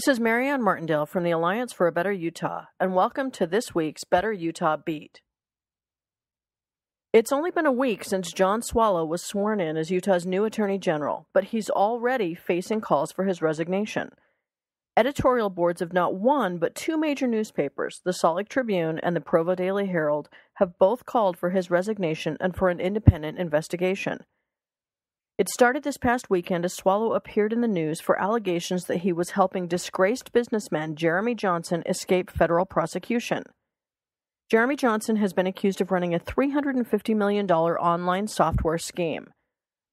This is Marianne Martindale from the Alliance for a Better Utah, and welcome to this week's Better Utah Beat. It's only been a week since John Swallow was sworn in as Utah's new Attorney General, but he's already facing calls for his resignation. Editorial boards of not one but two major newspapers, the Salt Lake Tribune and the Provo Daily Herald, have both called for his resignation and for an independent investigation. It started this past weekend as Swallow appeared in the news for allegations that he was helping disgraced businessman Jeremy Johnson escape federal prosecution. Jeremy Johnson has been accused of running a $350 million online software scheme.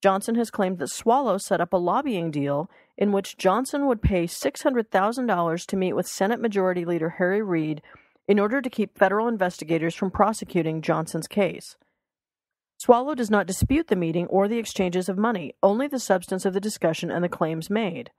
Johnson has claimed that Swallow set up a lobbying deal in which Johnson would pay $600,000 to meet with Senate Majority Leader Harry Reid in order to keep federal investigators from prosecuting Johnson's case. Swallow does not dispute the meeting or the exchanges of money, only the substance of the discussion and the claims made.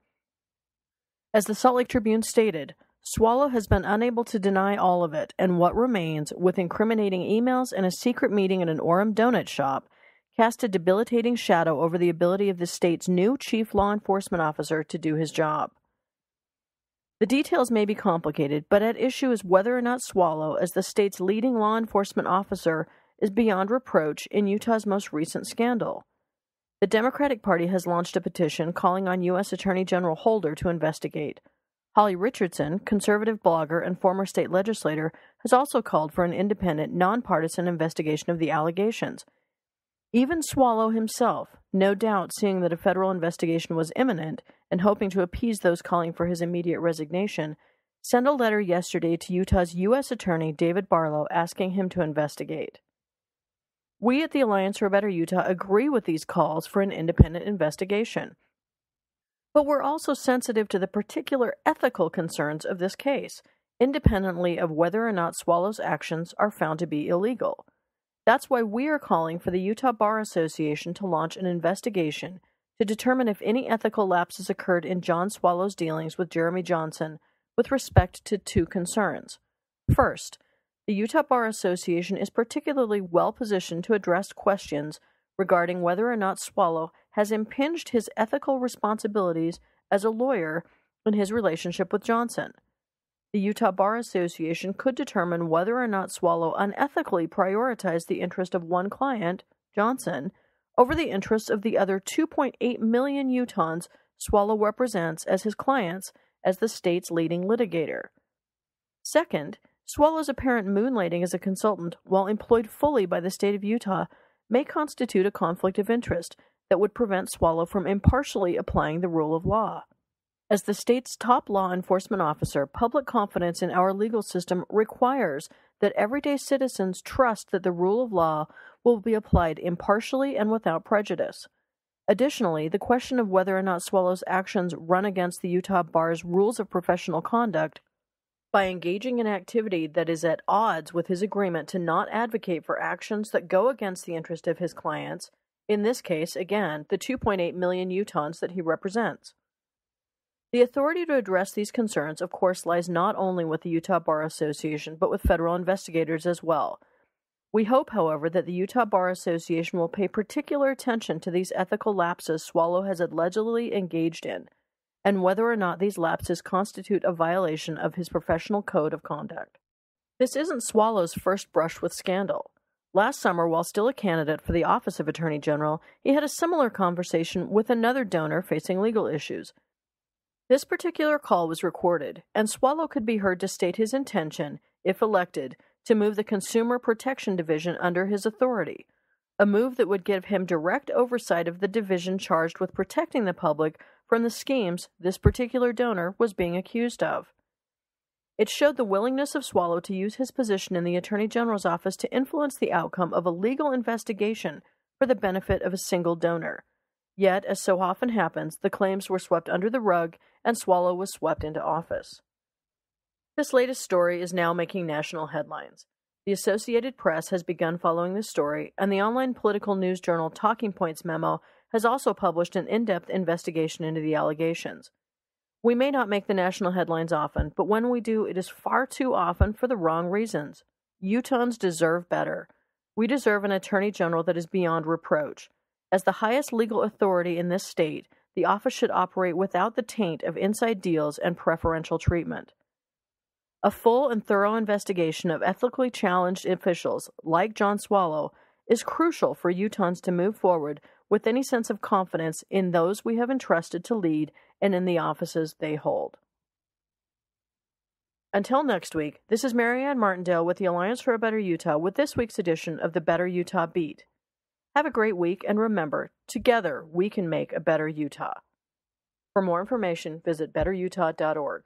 As the Salt Lake Tribune stated, Swallow has been unable to deny all of it, and what remains, with incriminating emails and a secret meeting at an Orem donut shop, cast a debilitating shadow over the ability of the state's new chief law enforcement officer to do his job. The details may be complicated, but at issue is whether or not Swallow, as the state's leading law enforcement officer, is beyond reproach in Utah's most recent scandal. The Democratic Party has launched a petition calling on U.S. Attorney General Holder to investigate. Holly Richardson, conservative blogger and former state legislator, has also called for an independent, nonpartisan investigation of the allegations. Even Swallow himself, no doubt seeing that a federal investigation was imminent and hoping to appease those calling for his immediate resignation, sent a letter yesterday to Utah's U.S. Attorney David Barlow asking him to investigate. We at the Alliance for a Better Utah agree with these calls for an independent investigation. But we're also sensitive to the particular ethical concerns of this case, independently of whether or not Swallow's actions are found to be illegal. That's why we are calling for the Utah Bar Association to launch an investigation to determine if any ethical lapses occurred in John Swallow's dealings with Jeremy Johnson with respect to two concerns. First, the Utah Bar Association is particularly well-positioned to address questions regarding whether or not Swallow has impinged his ethical responsibilities as a lawyer in his relationship with Johnson. The Utah Bar Association could determine whether or not Swallow unethically prioritized the interest of one client, Johnson, over the interests of the other 2.8 million Utahns Swallow represents as his clients as the state's leading litigator. Second, Swallow's apparent moonlighting as a consultant, while employed fully by the state of Utah, may constitute a conflict of interest that would prevent Swallow from impartially applying the rule of law. As the state's top law enforcement officer, public confidence in our legal system requires that everyday citizens trust that the rule of law will be applied impartially and without prejudice. Additionally, the question of whether or not Swallow's actions run against the Utah Bar's rules of professional conduct by engaging in activity that is at odds with his agreement to not advocate for actions that go against the interest of his clients, in this case, again, the 2.8 million Utahns that he represents. The authority to address these concerns, of course, lies not only with the Utah Bar Association, but with federal investigators as well. We hope, however, that the Utah Bar Association will pay particular attention to these ethical lapses Swallow has allegedly engaged in, and whether or not these lapses constitute a violation of his professional code of conduct. This isn't Swallow's first brush with scandal. Last summer, while still a candidate for the office of Attorney General, he had a similar conversation with another donor facing legal issues. This particular call was recorded, and Swallow could be heard to state his intention, if elected, to move the Consumer Protection Division under his authority, a move that would give him direct oversight of the division charged with protecting the public from the schemes this particular donor was being accused of. It showed the willingness of Swallow to use his position in the Attorney General's office to influence the outcome of a legal investigation for the benefit of a single donor. Yet, as so often happens, the claims were swept under the rug and Swallow was swept into office. This latest story is now making national headlines. The Associated Press has begun following this story, and the online political news journal Talking Points Memo has also published an in-depth investigation into the allegations. We may not make the national headlines often, but when we do, it is far too often for the wrong reasons. Utahns deserve better. We deserve an Attorney General that is beyond reproach. As the highest legal authority in this state, the office should operate without the taint of inside deals and preferential treatment. A full and thorough investigation of ethically challenged officials, like John Swallow, is crucial for Utahns to move forward with any sense of confidence in those we have entrusted to lead and in the offices they hold. Until next week, this is Marianne Martindale with the Alliance for a Better Utah with this week's edition of the Better Utah Beat. Have a great week, and remember, together we can make a better Utah. For more information, visit betterutah.org.